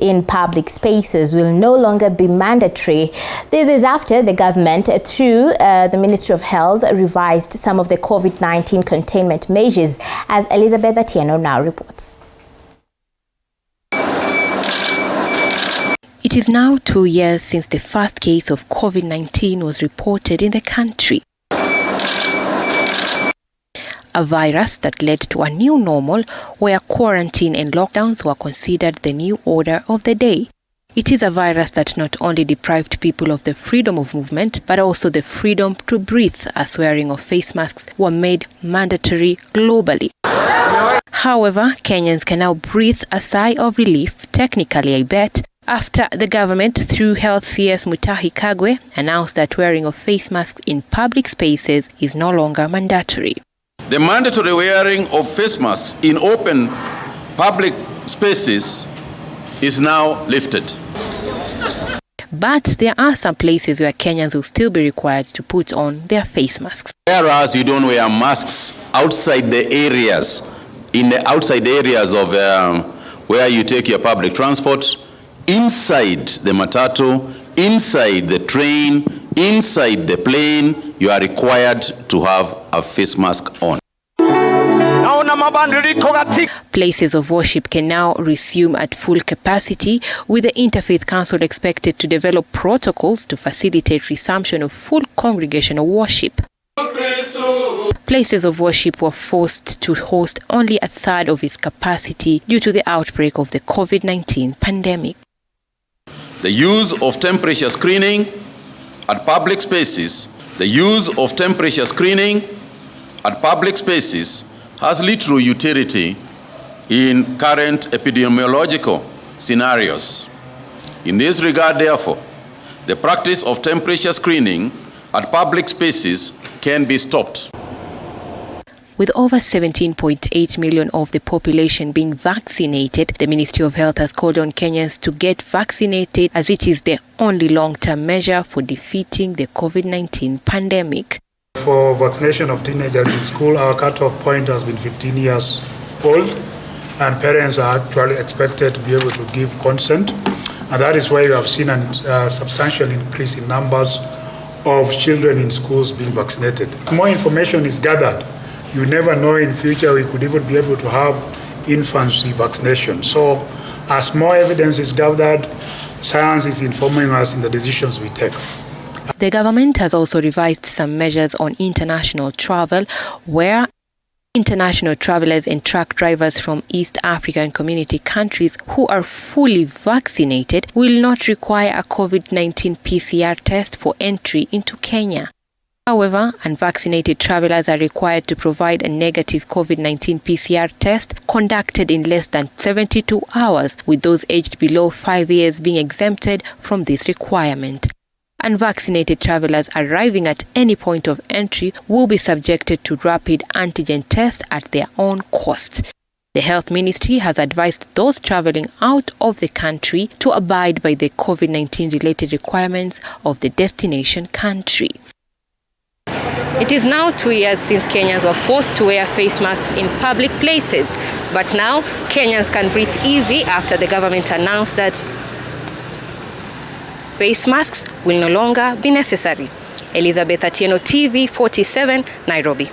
in public spaces will no longer be mandatory. This is after the government, through the Ministry of Health, revised some of the COVID-19 containment measures, as Elizabeth Atieno now reports. It is now 2 years since the first case of COVID-19 was reported in the country. A virus that led to a new normal where quarantine and lockdowns were considered the new order of the day. It is a virus that not only deprived people of the freedom of movement, but also the freedom to breathe, as wearing of face masks were made mandatory globally. However, Kenyans can now breathe a sigh of relief, technically I bet, after the government, through Health CS Mutahi Kagwe, announced that wearing of face masks in public spaces is no longer mandatory. The mandatory wearing of face masks in open public spaces is now lifted. But there are some places where Kenyans will still be required to put on their face masks. Whereas you don't wear masks outside the areas, outside areas of where you take your public transport, inside the matatu, inside the train, inside the plane, you are required to have a face mask on. Places of worship can now resume at full capacity, with the Interfaith Council expected to develop protocols to facilitate resumption of full congregational worship. Places of worship were forced to host only a third of its capacity due to the outbreak of the COVID-19 pandemic. The use of temperature screening at public spaces, has literal utility in current epidemiological scenarios. In this regard, therefore, the practice of temperature screening at public spaces can be stopped. With over 17.8 million of the population being vaccinated, the Ministry of Health has called on Kenyans to get vaccinated, as it is the only long-term measure for defeating the COVID-19 pandemic. For vaccination of teenagers in school, our cutoff point has been 15 years old, and parents are actually expected to be able to give consent. And that is why we have seen a substantial increase in numbers of children in schools being vaccinated. More information is gathered. You never know, in future we could even be able to have infancy vaccination. So as more evidence is gathered, science is informing us in the decisions we take. The government has also revised some measures on international travel, where international travelers and truck drivers from East African community countries who are fully vaccinated will not require a COVID-19 PCR test for entry into Kenya. However, unvaccinated travelers are required to provide a negative COVID-19 PCR test conducted in less than 72 hours, with those aged below 5 years being exempted from this requirement. Unvaccinated travelers arriving at any point of entry will be subjected to rapid antigen tests at their own cost. The Health Ministry has advised those traveling out of the country to abide by the COVID-19 related requirements of the destination country. It is now 2 years since Kenyans were forced to wear face masks in public places. But now, Kenyans can breathe easy after the government announced that face masks will no longer be necessary. Elizabeth Atieno, TV 47, Nairobi.